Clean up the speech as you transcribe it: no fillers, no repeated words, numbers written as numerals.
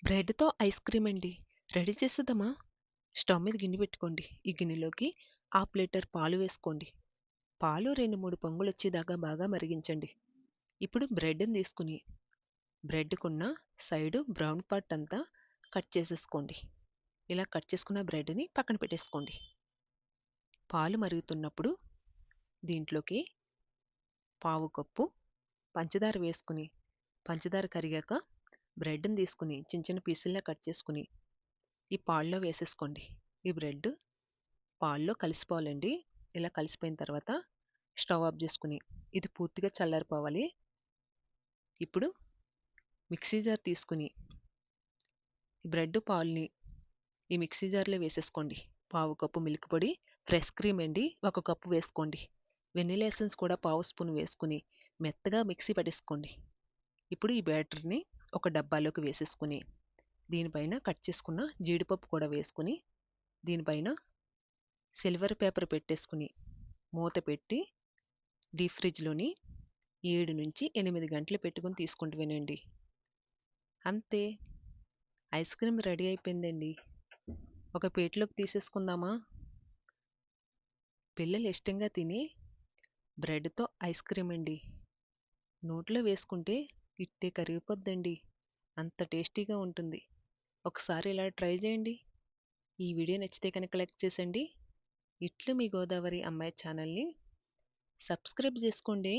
బ్రెడ్‌తో ice cream అండి. Ready చేసేద్దామా? Stove మీద గిన్నె పెట్టుకోండి. ఈ గిన్నెలోకి హాఫ్ లీటర్ పాలు వేసుకోండి. పాలు 2, 3 పొంగులొచ్చేదాకా బాగా మరిగించండి. ఇప్పుడు బ్రెడ్‌ని తీసుకుని బ్రెడ్‌కున్న సైడు బ్రౌన్ పార్ట్ అంతా కట్ చేసేసుకోండి. ఇలా కట్ చేసుకున్న బ్రెడ్‌ని పక్కన పెట్టేసుకోండి. పాలు మరుగుతున్నప్పుడు దీంట్లోకి పావు కప్పు పంచదార వేసుకుని, పంచదార కరిగాక బ్రెడ్‌ని తీసుకుని చిన్న చిన్న పీసుల్లా కట్ చేసుకుని ఈ పాల్లో వేసేసుకోండి. ఈ బ్రెడ్ పాల్లో కలిసిపోవాలండి. ఇలా కలిసిపోయిన తర్వాత స్టవ్ ఆఫ్ చేసుకుని, ఇది పూర్తిగా చల్లారిపోవాలి. ఇప్పుడు మిక్సీ జార్ తీసుకుని ఈ బ్రెడ్ పాలుని ఈ మిక్సీ జార్‌లో వేసేసుకోండి. పావు కప్పు మిల్క్ పొడి, ఫ్రెష్ క్రీమ్ అండి 1 కప్పు వేసుకోండి. వెనిల్లా ఎసెన్స్ కూడా పావు స్పూన్ వేసుకొని మెత్తగా మిక్సీ పట్టేసుకోండి. ఇప్పుడు ఈ బ్యాటర్‌ని ఒక డబ్బాలోకి వేసేసుకొని, దీనిపైన కట్ చేసుకున్న జీడిపప్పు కూడా వేసుకొని, దీనిపైన సిల్వర్ పేపర్ పెట్టేసుకుని, మూత పెట్టి డీప్ ఫ్రిడ్జ్‌లోని 7-8 గంటలు పెట్టుకొని తీసుకుంటేనండి. అంతే, ఐస్ క్రీమ్ రెడీ అయిపోయిందండి. ఒక ప్లేట్‌లోకి తీసేసుకుందామా? పిల్లలు ఇష్టంగా తినే బ్రెడ్‌తో ఐస్ క్రీమ్ అండి. నోట్లో వేసుకుంటే ఇట్టే కరిగిపోద్దండి. అంత టేస్టీగా ఉంటుంది. ఒకసారి ఇలా ట్రై చేయండి. ఈ వీడియో నచ్చితే కనుక లైక్ చేసండి. ఇట్లు మీ గోదావరి అమ్మాయి ఛానల్‌ని సబ్స్క్రైబ్ చేసుకోండి.